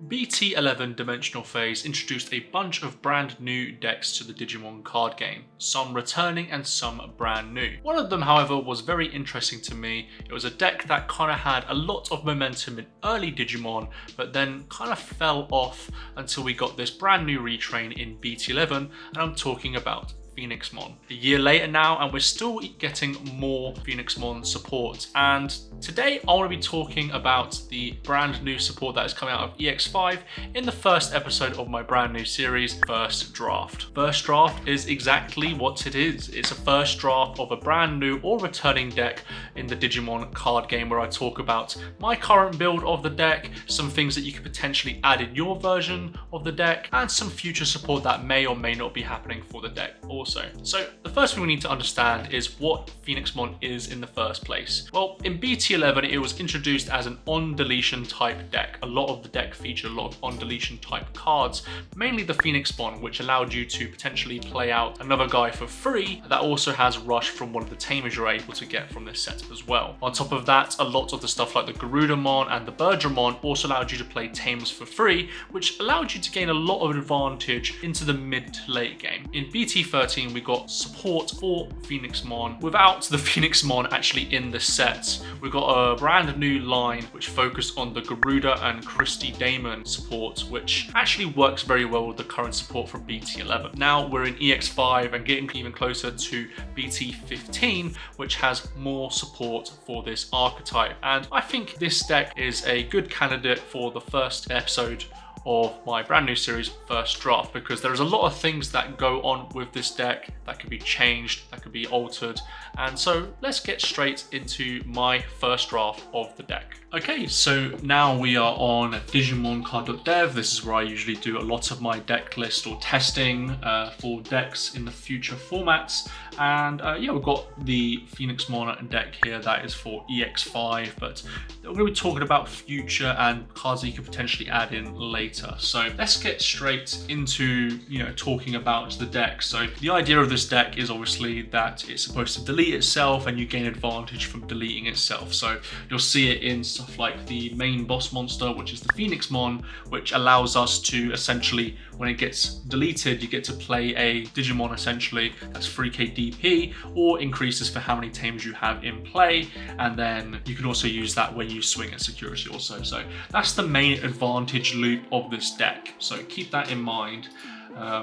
BT11 Dimensional Phase introduced a bunch of brand new decks to the Digimon card game, some returning and some brand new. One of them, however, was very interesting to me. It was a deck that kind of had a lot of momentum in early Digimon, but then kind of fell off until we got this brand new retrain in BT11, and I'm talking about Phoenixmon. A year later now, and we're still getting more Phoenixmon support. And today I want to be talking about the brand new support that is coming out of EX5 in the first episode of my brand new series, First Draft. First Draft is exactly what it is. It's a first draft of a brand new or returning deck in the Digimon card game, where I talk about my current build of the deck, some things that you could potentially add in your version of the deck, and some future support that may or may not be happening for the deck also. So the first thing we need to understand is what Phoenixmon is in the first place. Well, in BT11 it was introduced as an on-deletion type deck. A lot of the deck featured a lot of on-deletion type cards, mainly the Phoenixmon, which allowed you to potentially play out another guy for free that also has Rush from one of the tamers you're able to get from this set as well. On top of that, a lot of the stuff like the Garudamon and the Birdramon also allowed you to play tamers for free, which allowed you to gain a lot of advantage into the mid to late game. In BT13 we got support for Phoenixmon without the Phoenixmon actually in the set. We got a brand new line which focused on the Garuda and Christy Damon support, which actually works very well with the current support from BT11. Now we're in EX5 and getting even closer to BT15, which has more support for this archetype. And I think this deck is a good candidate for the first episode of my brand new series, First Draft, because there's a lot of things that go on with this deck that can be changed, that can be altered. And so let's get straight into my first draft of the deck. Okay, so now we are on DigimonCard.dev. This is where I usually do a lot of my deck list or testing for decks in the future formats. And yeah, we've got the Phoenixmon deck here that is for EX5, but we're going to be talking about future and cards that you could potentially add in later. So let's get straight into, talking about the deck. So the idea of this deck is obviously that it's supposed to delete itself and you gain advantage from deleting itself. So you'll see it in stuff like the main boss monster, which is the Phoenixmon, which allows us to essentially, when it gets deleted, you get to play a Digimon essentially that's 3k DP, or increases for how many tamers you have in play. And then you can also use that when you swing at security also. So that's the main advantage loop of this deck. So keep that in mind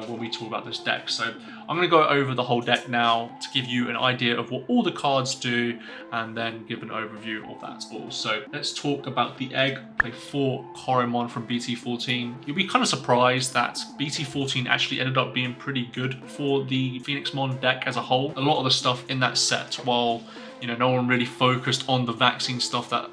when we talk about this deck. So I'm going to go over the whole deck now to give you an idea of what all the cards do, and then give an overview of that all. So let's talk about the egg. Play 4 Koromon from BT14. You'll be kind of surprised that BT14 actually ended up being pretty good for the Phoenixmon deck as a whole. A lot of the stuff in that set, while no one really focused on the vaccine stuff that,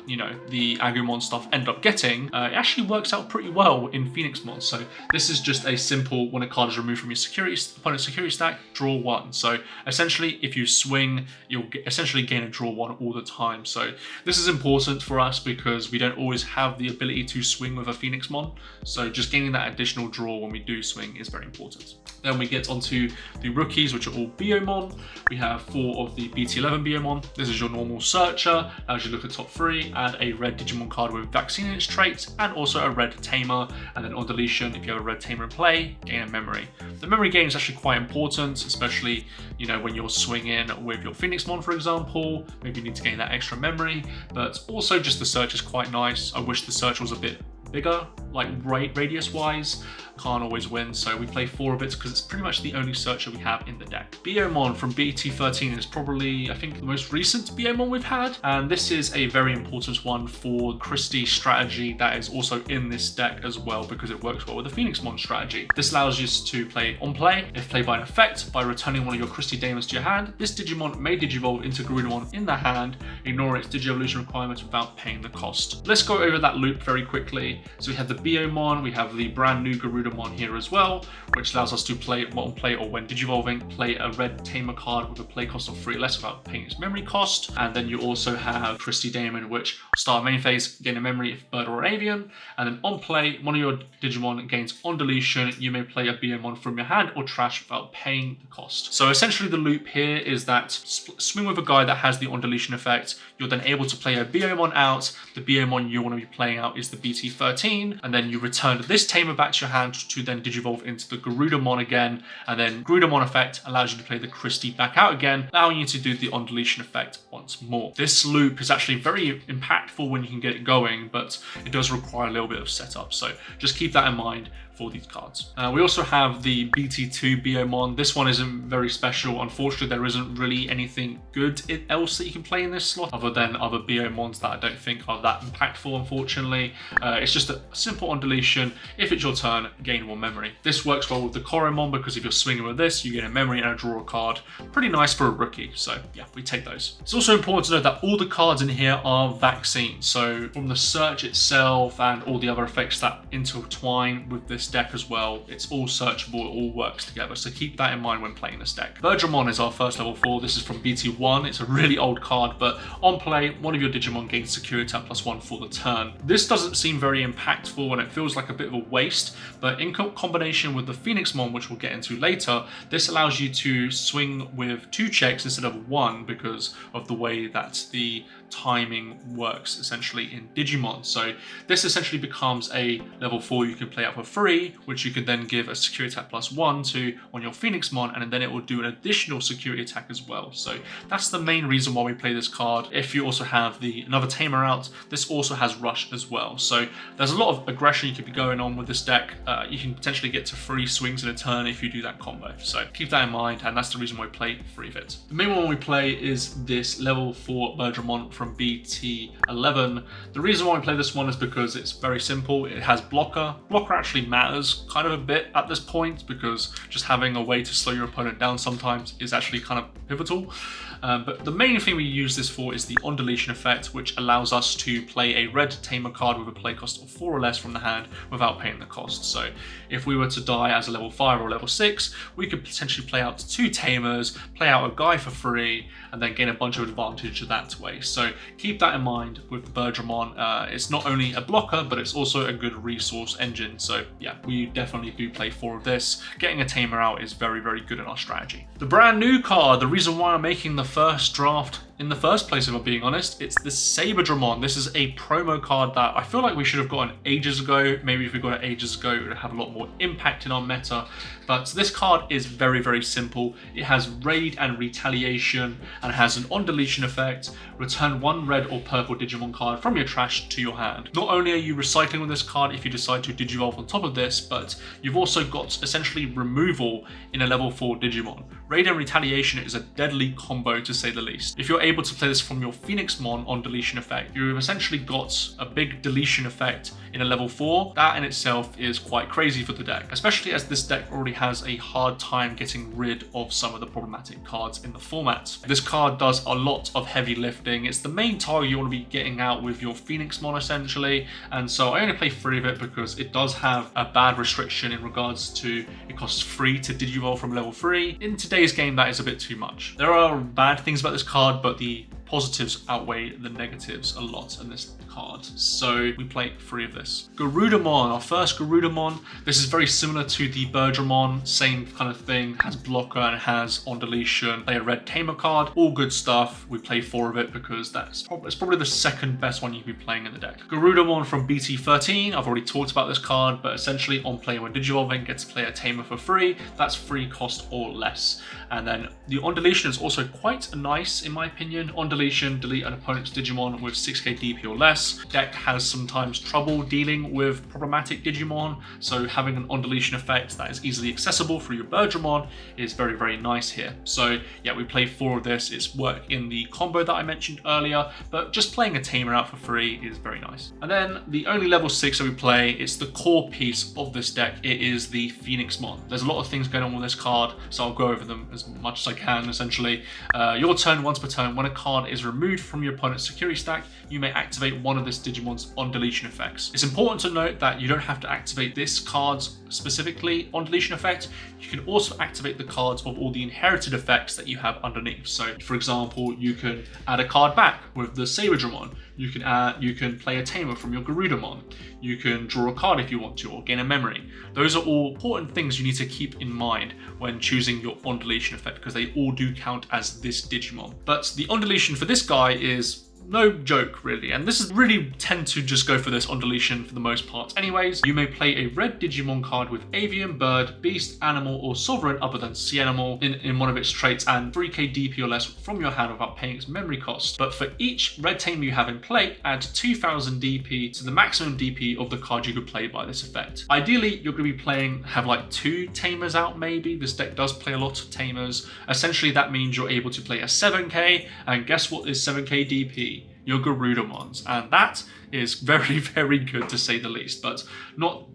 the Agumon stuff end up getting, it actually works out pretty well in Phoenixmon. So this is just a simple, when a card is removed from your opponent's security stack, draw 1. So essentially, if you swing, you'll essentially gain a draw 1 all the time. So this is important for us because we don't always have the ability to swing with a Phoenixmon. So just gaining that additional draw when we do swing is very important. Then we get onto the rookies, which are all Biomon. We have 4 of the BT11 Biomon. This is your normal searcher, as you look at top 3, and a red Digimon card with vaccine in its traits, and also a red tamer. And then on deletion, if you have a red tamer in play, gain a memory. The memory gain is actually quite important, especially when you're swinging with your Phoenixmon, for example. Maybe you need to gain that extra memory, but also just the search is quite nice. I wish the search was a bit bigger, like radius wise. Can't always win, so we play 4 of it because it's pretty much the only searcher we have in the deck. Biomon from BT13 is probably, I think, the most recent Biomon we've had, and this is a very important one for Christy strategy that is also in this deck as well, because it works well with the Phoenixmon strategy. This allows you to play on play, if played by an effect, by returning one of your Christy Damons to your hand. This Digimon may Digivolve into Garudamon in the hand, ignore its Digievolution requirements without paying the cost. Let's go over that loop very quickly. So we have the Biomon, we have the brand new Garudamon here as well, which allows us to play on play or when Digivolving, play a red tamer card with a play cost of 3 less without paying its memory cost. And then you also have Christy Damon, which start main phase, gain a memory if bird or avian. And then on play, one of your Digimon gains on deletion. You may play a Biomon from your hand or trash without paying the cost. So essentially the loop here is that swing with a guy that has the on deletion effect. You're then able to play a Biomon out. The Biomon you want to be playing out is the BT13, and and then you return this tamer back to your hand to then digivolve into the Garudamon again, and then Garudamon effect allows you to play the Christie back out again, allowing you to do the on deletion effect once more. This loop is actually very impactful when you can get it going, but it does require a little bit of setup, so just keep that in mind for these cards. We also have the BT2 BOmon. This one isn't very special. Unfortunately, there isn't really anything good else that you can play in this slot other than other BOmons that I don't think are that impactful, unfortunately. It's just a simple on deletion. If it's your turn, gain 1 memory. This works well with the Koromon because if you're swinging with this, you get a memory and a draw a card. Pretty nice for a rookie, so yeah, we take those. It's also important to note that all the cards in here are vaccines. So from the search itself and all the other effects that intertwine with this deck as well, it's all searchable, it all works together, so keep that in mind when playing this deck. Verdramon is our first level 4. This is from BT1. It's a really old card, but on play, one of your Digimon gains security attack +1 for the turn. This doesn't seem very impactful and it feels like a bit of a waste, but in combination with the Phoenixmon, which we'll get into later, this allows you to swing with 2 checks instead of 1 because of the way that the timing works essentially in Digimon. So this essentially becomes a level 4 you can play out for free, which you can then give a security attack +1 to on your Phoenixmon, and then it will do an additional security attack as well. So that's the main reason why we play this card. If you also have another tamer out, this also has rush as well. So there's a lot of aggression you could be going on with this deck. You can potentially get to 3 swings in a turn if you do that combo. So keep that in mind, and that's the reason why we play 3 of it. The main one we play is this level 4 Verdramon from BT11. The reason why we play this one is because it's very simple. It has blocker. Blocker actually matters kind of a bit at this point because just having a way to slow your opponent down sometimes is actually kind of pivotal. But the main thing we use this for is the on deletion effect, which allows us to play a red tamer card with a play cost of 4 or less from the hand without paying the cost. So if we were to die as a level 5 or level 6, we could potentially play out 2 tamers, play out a guy for free, and then gain a bunch of advantage that way. So keep that in mind with the Verdramon. It's not only a blocker, but it's also a good resource engine. So yeah, we definitely do play 4 of this. Getting a tamer out is very, very good in our strategy. The brand new card, the reason why I'm making the first draft in the first place, if I'm being honest, it's the Saberdramon. This is a promo card that I feel like we should have gotten ages ago. Maybe if we got it ages ago, it would have a lot more impact in our meta. But this card is very, very simple. It has raid and retaliation and has an on deletion effect. Return 1 red or purple Digimon card from your trash to your hand. Not only are you recycling with this card if you decide to Digivolve on top of this, but you've also got essentially removal in a level 4 Digimon. Raid and retaliation is a deadly combo to say the least. If you're able to play this from your Phoenixmon on deletion effect, you've essentially got a big deletion effect in a level 4. That in itself is quite crazy for the deck, especially as this deck already has a hard time getting rid of some of the problematic cards in the format. This card does a lot of heavy lifting. It's the main target you want to be getting out with your Phoenixmon essentially, and so I only play 3 of it because it does have a bad restriction in regards to it costs 3 to Digivolve from level 3. In today's game, that is a bit too much. There are bad things about this card, but the positives outweigh the negatives a lot in this card. So we play 3 of this. Garudamon, our first Garudamon. This is very similar to the Verdramon, same kind of thing. Has blocker and has on deletion. Play a red tamer card. All good stuff. We play 4 of it because it's probably the second best one you could be playing in the deck. Garudamon from BT13. I've already talked about this card, but essentially on play when Digivolving, gets to play a tamer for free. That's free cost or less. And then the on deletion is also quite nice in my opinion. On deletion, delete an opponent's Digimon with 6k DP or less. Deck has sometimes trouble dealing with problematic Digimon, so having an on deletion effect that is easily accessible through your Verdramon is very, very nice here. So yeah, we play 4 of this. It's work in the combo that I mentioned earlier, but just playing a tamer out for free is very nice. And then the only level 6 that we play, it's the core piece of this deck. It is the Phoenixmon. There's a lot of things going on with this card, so I'll go over them as much as I can essentially. Your turn, once per turn, when a card is removed from your opponent's security stack, you may activate one of this Digimon's on deletion effects. It's important to note that you don't have to activate this card's specifically on deletion effect. You can also activate the cards of all the inherited effects that you have underneath. So for example, you can add a card back with the Saberdramon. You can play a tamer from your Garudamon. You can draw a card if you want to, or gain a memory. Those are all important things you need to keep in mind when choosing your on deletion effect, because they all do count as this Digimon. But the on deletion for this guy is no joke really. And this is really tend to just go for this on deletion for the most part anyways. You may play a red Digimon card with Avian, Bird, Beast, Animal, or Sovereign other than Sea Animal in one of its traits and 3k DP or less from your hand without paying its memory cost. But for each red tamer you have in play, add 2000 DP to the maximum DP of the card you could play by this effect. Ideally, you're going to be have like 2 tamers out maybe. This deck does play a lot of tamers. Essentially, that means you're able to play a 7k, and guess what is 7k DP? Your Garudamons, and that is very, very good to say the least. But not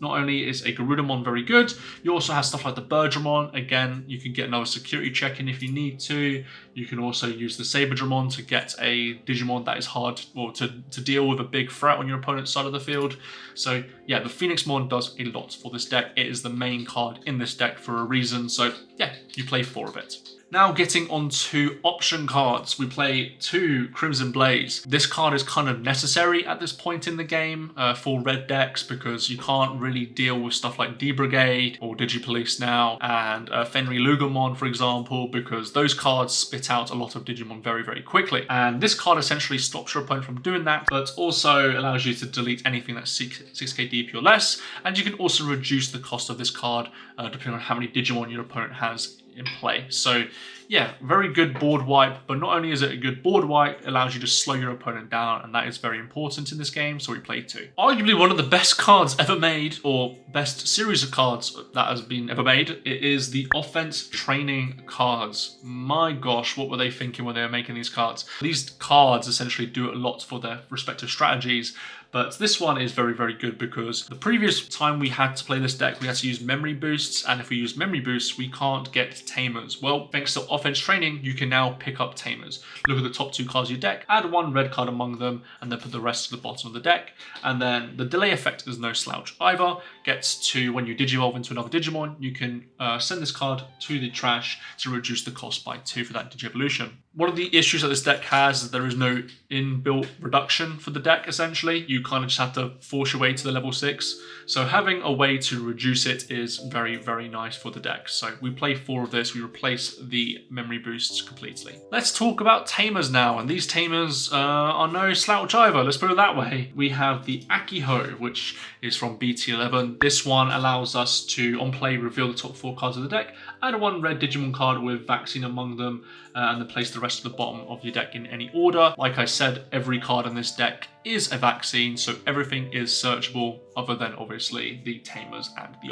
only is a Garudamon very good, you also have stuff like the Birdramon. Again, you can get another security check in if you need to. You can also use the Saberdramon to get a Digimon that is hard, or to deal with a big threat on your opponent's side of the field. So yeah, the Phoenixmon does a lot for this deck. It is the main card in this deck for a reason. So yeah, you play 4 of it. Now getting on to option cards, we play 2 Crimson Blaze. This card is kind of necessary at this point in the game for red decks, because you can't really deal with stuff like D-Brigade or Digipolice now and Fenry Lugamon, for example, because those cards spit out a lot of Digimon very, very quickly. And this card essentially stops your opponent from doing that, but also allows you to delete anything that's 6k DP or less. And you can also reduce the cost of this card depending on how many Digimon your opponent has in play. So yeah, very good board wipe, but not only is it a good board wipe, it allows you to slow your opponent down, and that is very important in this game, so we play 2. Arguably one of the best cards ever made, or best series of cards that has been ever made, it is the offense training cards. My gosh, what were they thinking when they were making these cards? These cards essentially do a lot for their respective strategies, but this one is very, very good because the previous time we had to play this deck, we had to use memory boosts, and if we use memory boosts, we can't get tamers. Well, thanks to offense training, you can now pick up tamers. Look at the top 2 cards of your deck, add 1 red card among them, and then put the rest to the bottom of the deck. And then the delay effect is no slouch either. Gets to when you Digivolve into another Digimon, you can send this card to the trash to reduce the cost by 2 for that Digievolution. One of the issues that this deck has is there is no inbuilt reduction for the deck, essentially. You kind of just have to force your way to the level 6. So having a way to reduce it is very, very nice for the deck. So we play 4 of this, we replace the memory boosts completely. Let's talk about tamers now, and these tamers are no slouch either, let's put it that way. We have the Akiho, which is from BT11. This one allows us to, on play, reveal the top 4 cards of the deck, add 1 red Digimon card with Vaccine among them, and then place the rest of the bottom of your deck in any order. Like I said, every card in this deck is a vaccine, so everything is searchable other than obviously the tamers and the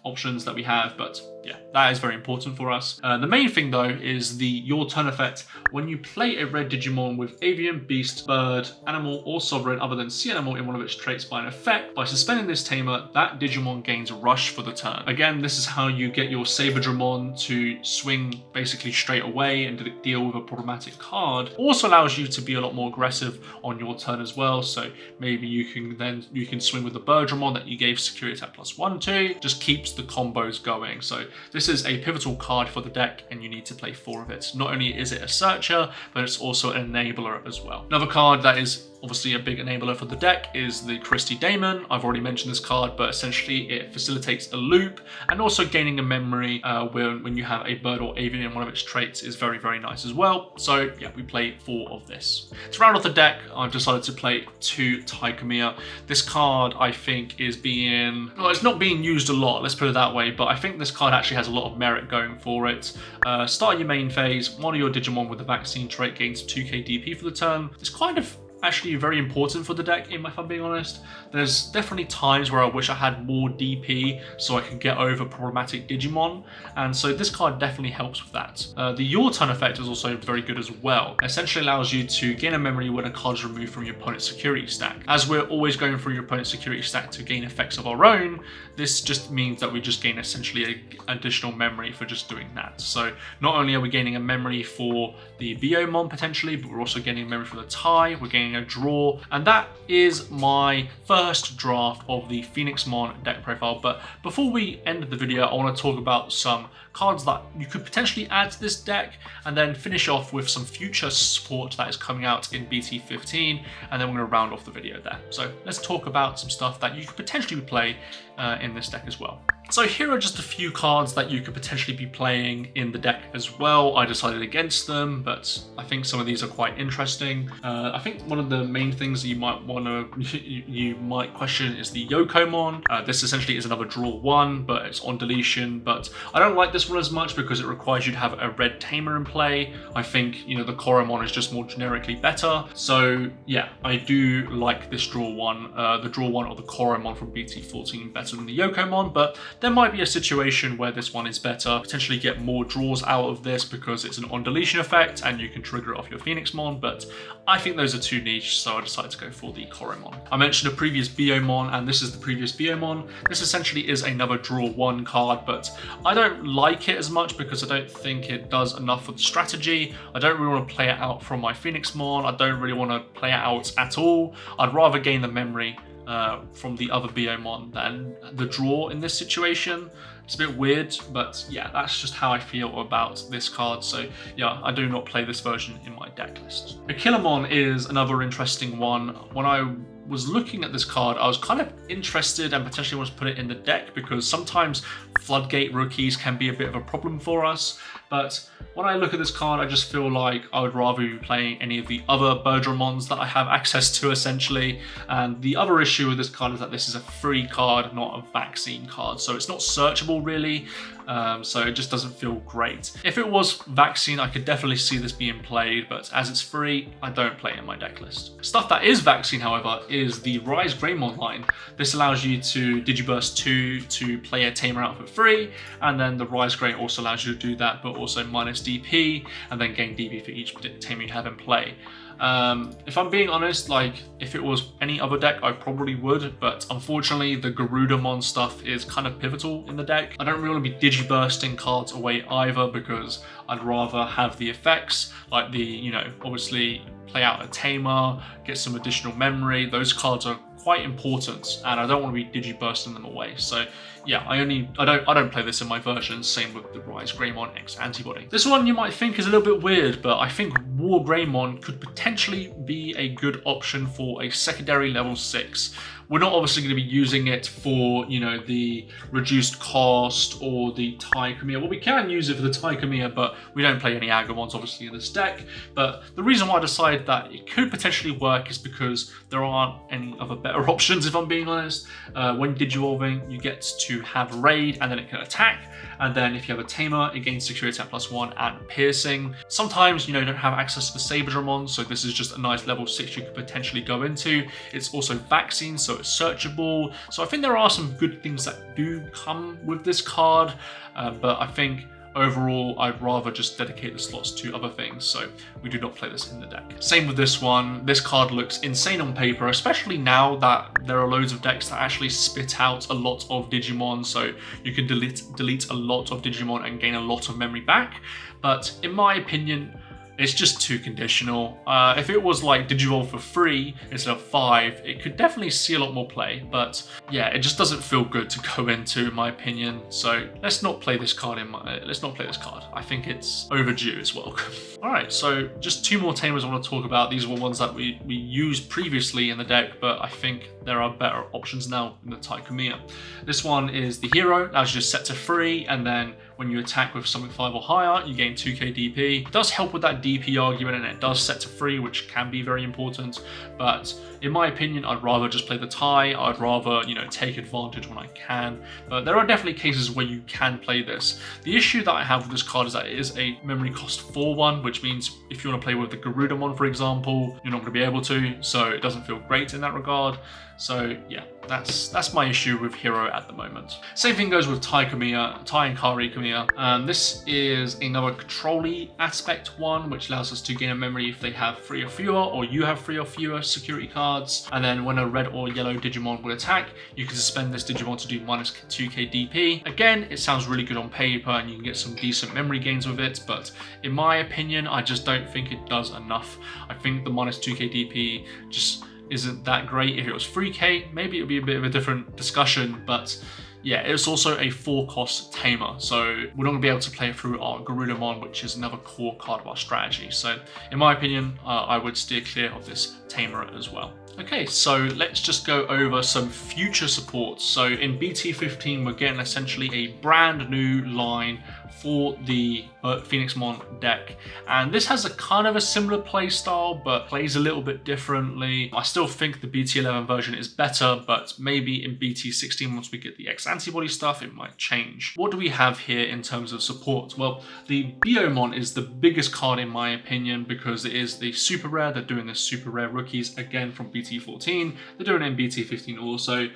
options that we have, but yeah, that is very important for us. The main thing though is the your turn effect. When you play a red Digimon with Avian, Beast, Bird, Animal, or Sovereign other than Sea Animal in one of its traits by an effect, by suspending this tamer, that Digimon gains Rush for the turn. Again, this is how you get your Saberdramon to swing basically straight away and deal with a problematic card. Also allows you to be a lot more aggressive on your turn as well, so maybe you can swing with the Birdramon that you gave security attack +1 to, just keeps the combos going. So this is a pivotal card for the deck, and you need to play 4 of it. Not only is it a searcher, but it's also an enabler as well. Another card that is obviously a big enabler for the deck is the Christie Daemon. I've already mentioned this card, but essentially it facilitates a loop, and also gaining a memory when you have a bird or avian in one of its traits is very, very nice as well. So yeah, we play 4 of this. To round off the deck, I've decided to play 2 Taikamiya. This card I think is it's not being used a lot, let's put it that way, but I think this card actually has a lot of merit going for it. Start your main phase, one of your Digimon with the vaccine trait gains 2k DP for the turn. It's kind of actually very important for the deck, if I'm being honest. There's definitely times where I wish I had more DP so I could get over problematic Digimon, and so this card definitely helps with that. The Your Turn effect is also very good as well. It essentially allows you to gain a memory when a card is removed from your opponent's security stack. As we're always going through your opponent's security stack to gain effects of our own, this just means that we just gain essentially an additional memory for just doing that. So not only are we gaining a memory for the Biomon potentially, but we're also gaining a memory for the Tai, we're gaining a draw, and that is my first draft of the Phoenixmon deck profile. But before we end the video, I want to talk about some cards that you could potentially add to this deck, and then finish off with some future support that is coming out in BT15, and then we're going to round off the video there. So let's talk about some stuff that you could potentially play in this deck as well. So here are just a few cards that you could potentially be playing in the deck as well. I decided against them, but I think some of these are quite interesting. I think one of the main things that you might want to, you might question is the Yokomon. This essentially is another draw one, but it's on deletion. But I don't like this one as much because it requires you to have a red tamer in play. I think, you know, the Koromon is just more generically better. So yeah, I do like this draw one, the draw one or the Koromon from BT14 better than the Yokomon, but there might be a situation where this one is better, potentially get more draws out of this because it's an on deletion effect and you can trigger it off your Phoenixmon, but I think those are too niche, so I decided to go for the Koromon. I mentioned a previous Biomon, and this is the previous Biomon. This essentially is another draw one card, but I don't like it as much because I don't think it does enough for the strategy. I don't really want to play it out from my Phoenixmon. I don't really want to play it out at all. I'd rather gain the memory from the other Biomon than the draw in this situation. It's a bit weird, but yeah, that's just how I feel about this card. So yeah, I do not play this version in my deck list. Akillamon is another interesting one. When I was looking at this card, I was kind of interested and potentially want to put it in the deck because sometimes Floodgate rookies can be a bit of a problem for us. But when I look at this card, I just feel like I would rather be playing any of the other Birdramons that I have access to, essentially. And the other issue with this card is that this is a free card, not a vaccine card. So it's not searchable really. So it just doesn't feel great. If it was vaccine, I could definitely see this being played, but as it's free, I don't play it in my deck list. Stuff that is vaccine, however, is the Rise Greymon line. This allows you to Digiburst 2 to play a tamer out for free, and then the Rise Grey also allows you to do that, but also minus DP, and then gain DP for each tamer you have in play. If I'm being honest, like if it was any other deck, I probably would, but unfortunately the Garudamon stuff is kind of pivotal in the deck. I don't really want to be digibursting cards away either because I'd rather have the effects, like the, you know, obviously play out a tamer, get some additional memory. Those cards are quite important and I don't want to be digibursting them away. So yeah, I don't play this in my version. Same with the Rise Greymon X Antibody. This one you might think is a little bit weird, but I think War Greymon could potentially be a good option for a secondary level 6. We're not obviously going to be using it for, you know, the reduced cost or the Taikamiya. Well, we can use it for the Taikamiya, but we don't play any Agumons obviously in this deck. But the reason why I decided that it could potentially work is because there aren't any other better options, if I'm being honest. When Digivolving, you get to have Raid and then it can attack. And then if you have a Tamer, it gains Security at +1 and Piercing. Sometimes, you know, you don't have access to the Saberdramon, so this is just a nice level 6 you could potentially go into. It's also vaccine, so it's searchable. So I think there are some good things that do come with this card, but I think overall, I'd rather just dedicate the slots to other things, so we do not play this in the deck. Same with this one. This card looks insane on paper, especially now that there are loads of decks that actually spit out a lot of Digimon, so you can delete a lot of Digimon and gain a lot of memory back. But in my opinion, it's just too conditional. If it was like Digivolve for free instead of 5, it could definitely see a lot more play, but yeah, it just doesn't feel good to go into, in my opinion. So let's not play this card let's not play this card. I think it's overdue as well. All right, so just 2 more tamers I want to talk about. These were ones that we used previously in the deck, but I think there are better options now in the Taikamiya. This one is the Hero, allows you to set to free, and then when you attack with something 5 or higher, you gain 2k DP. It does help with that DP argument, and it does set to free, which can be very important. But in my opinion, I'd rather just play the Tai. I'd rather, you know, take advantage when I can. But there are definitely cases where you can play this. The issue that I have with this card is that it is a memory cost 4-1, which means if you want to play with the Garudamon, for example, you're not going to be able to. So it doesn't feel great in that regard. So yeah, that's my issue with Hero at the moment. Same thing goes with Tai and Kari Kamiya. This is another control-y aspect one, which allows us to gain a memory if they have 3 or fewer, or you have 3 or fewer security cards. And then when a red or yellow Digimon will attack, you can suspend this Digimon to do minus 2k DP. Again, it sounds really good on paper and you can get some decent memory gains with it, but in my opinion, I just don't think it does enough. I think the minus 2k DP just isn't that great. If it was 3k, maybe it would be a bit of a different discussion, but yeah, it's also a 4-cost tamer, so we're not going to be able to play it through our Garudamon, which is another core card of our strategy. So in my opinion, I would steer clear of this tamer as well. Okay, so let's just go over some future supports. So in BT15, we're getting essentially a brand new line for the Phoenixmon deck, and this has a kind of a similar play style but plays a little bit differently. I still think the BT11 version is better, but maybe in BT16, once we get the X antibody stuff, it might change. What do we have here in terms of support? Well, the Biomon is the biggest card in my opinion because it is the super rare. They're doing the super rare rookies again from BT14. They're doing it in BT15 also.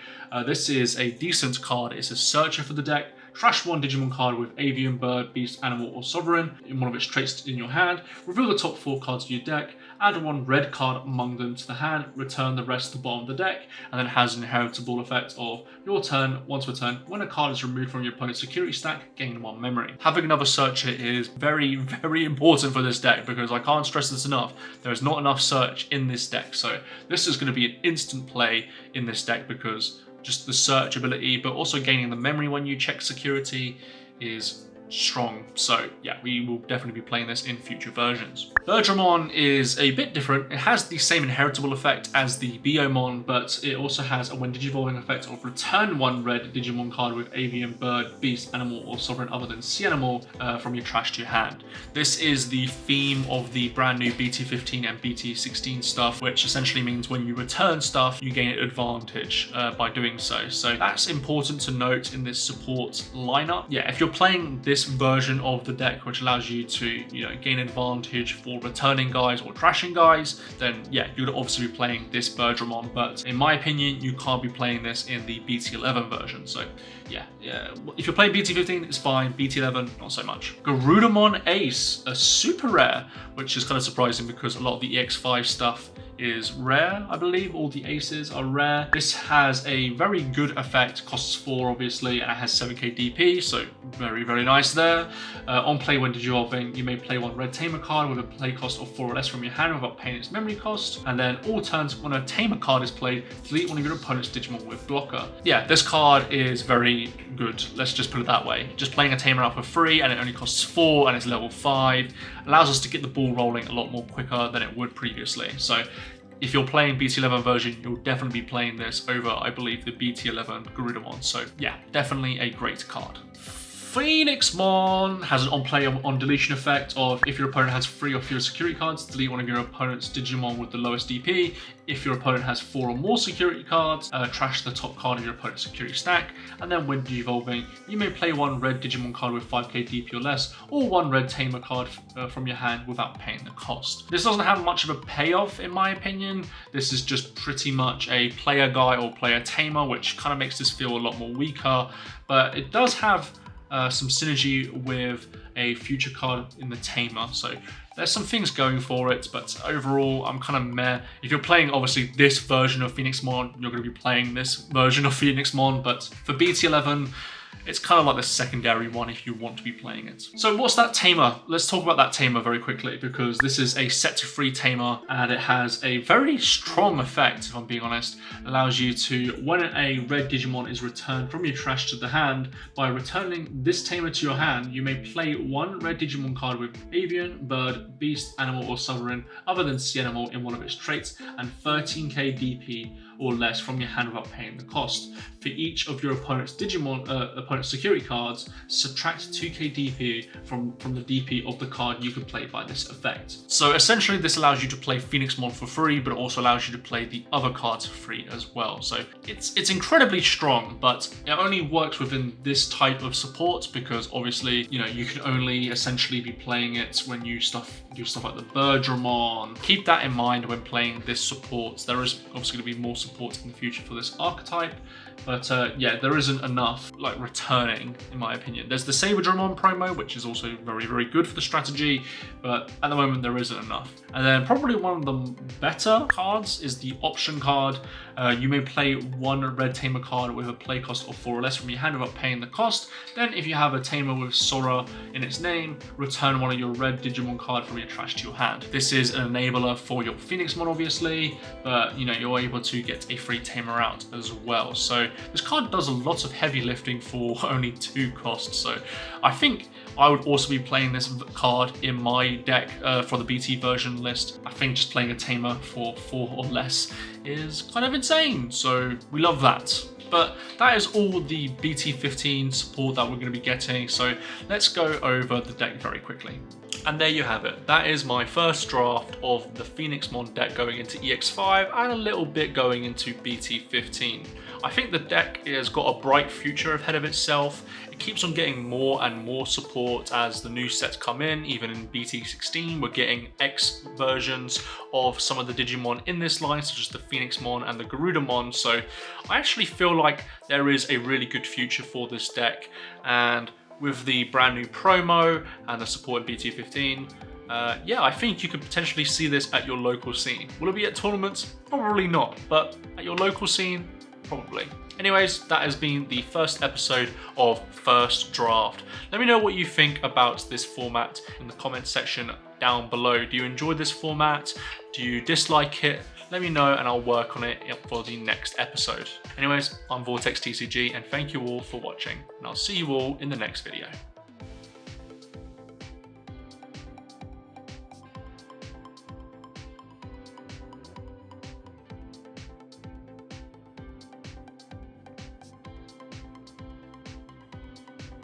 This is a decent card. It's a searcher for the deck. Trash one Digimon card with Avian, Bird, Beast, Animal, or Sovereign in one of its traits in your hand. Reveal the top 4 cards of your deck. Add one red card among them to the hand. Return the rest to the bottom of the deck. And then it has an inheritable effect of your turn, once per turn. When a card is removed from your opponent's security stack, gain 1 memory. Having another searcher is very, very important for this deck because I can't stress this enough. There is not enough search in this deck. So this is going to be an instant play in this deck because just the search ability, but also gaining the memory when you check security is strong. So yeah, we will definitely be playing this in future versions. Saberdramon is a bit different. It has the same inheritable effect as the Biomon, but it also has a when digivolving effect of return 1 red Digimon card with Avian, Bird, Beast, Animal, or Sovereign other than Sea Animal from your trash to your hand. This is the theme of the brand new BT15 and BT16 stuff, which essentially means when you return stuff, you gain advantage by doing so. So that's important to note in this support lineup. Yeah, if you're playing this version of the deck, which allows you to, gain advantage for returning guys or trashing guys, then yeah, you would obviously be playing this Saberdramon. But in my opinion, you can't be playing this in the BT11 version. So yeah, if you're playing BT15, it's fine. BT11, not so much. Garudamon Ace, a super rare, which is kind of surprising because a lot of the EX5 stuff is rare, I believe. All the aces are rare. This has a very good effect, costs 4 obviously, and it has 7k DP, so very, very nice there. On play when digivolving, you may play 1 red tamer card with a play cost of 4 or less from your hand without paying its memory cost, and then all turns when a tamer card is played, delete one of your opponent's Digimon with blocker. Yeah, this card is very good, let's just put it that way. Just playing a tamer out for free and it only costs 4 and it's level 5, allows us to get the ball rolling a lot more quicker than it would previously. So if you're playing BT11 version, you'll definitely be playing this over, I believe, the BT11 Garudamon. So yeah, definitely a great card. Phoenixmon has an on-play on deletion effect of if your opponent has 3 or fewer security cards, delete one of your opponent's Digimon with the lowest DP. If your opponent has 4 or more security cards, trash the top card of your opponent's security stack. And then when digivolving, you may play 1 red Digimon card with 5k DP or less, or 1 red tamer card from your hand without paying the cost. This doesn't have much of a payoff in my opinion. This is just pretty much a player guy or player tamer, which kind of makes this feel a lot more weaker. But it does have some synergy with a future card in the tamer, so there's some things going for it, but overall I'm kind of meh. If you're playing obviously this version of Phoenixmon, you're going to be playing this version of Phoenixmon, but for BT11 it's kind of like the secondary one if you want to be playing it. So what's that tamer? Let's talk about that tamer very quickly, because this is a set to free tamer and it has a very strong effect, if I'm being honest. It allows you to, when a red Digimon is returned from your trash to the hand, by returning this tamer to your hand, you may play 1 red Digimon card with Avian, Bird, Beast, Animal, or Sovereign other than Sea Animal in one of its traits, and 13k DP or less from your hand without paying the cost. For each of your opponent's Digimon, opponent's security cards, subtract 2k DP from the DP of the card you could play by this effect. So essentially this allows you to play Phoenixmon for free, but it also allows you to play the other cards for free as well. So it's incredibly strong, but it only works within this type of support because obviously, you can only essentially be playing it when you do stuff like the Saberdramon. Keep that in mind when playing this support. There is obviously going to be more support in the future for this archetype, but yeah, there isn't enough like returning in my opinion. There's the Saberdramon promo, which is also very, very good for the strategy, but at the moment there isn't enough. And then probably one of the better cards is the option card. You may play 1 red tamer card with a play cost of 4 or less from your hand without paying the cost. Then if you have a tamer with Sora in its name, return 1 of your red Digimon card from your trash to your hand. This is an enabler for your Phoenixmon obviously, but you're able to get a free tamer out as well. So this card does a lot of heavy lifting for only 2 costs. So I think I would also be playing this card in my deck for the BT version list. I think just playing a tamer for 4 or less is kind of insane. So we love that. But that is all the BT15 support that we're going to be getting. So let's go over the deck very quickly. And there you have it. That is my first draft of the Phoenixmon deck going into EX5 and a little bit going into BT15. I think the deck has got a bright future ahead of itself. It keeps on getting more and more support as the new sets come in. Even in BT16, we're getting X versions of some of the Digimon in this line, such as the Phoenixmon and the Garudamon. So I actually feel like there is a really good future for this deck. And with the brand new promo and the support in BT15, yeah, I think you could potentially see this at your local scene. Will it be at tournaments? Probably not, but at your local scene, probably. Anyways, that has been the first episode of First Draft. Let me know what you think about this format in the comments section down below. Do you enjoy this format? Do you dislike it? Let me know and I'll work on it for the next episode. Anyways, I'm VortexTCG and thank you all for watching, and I'll see you all in the next video.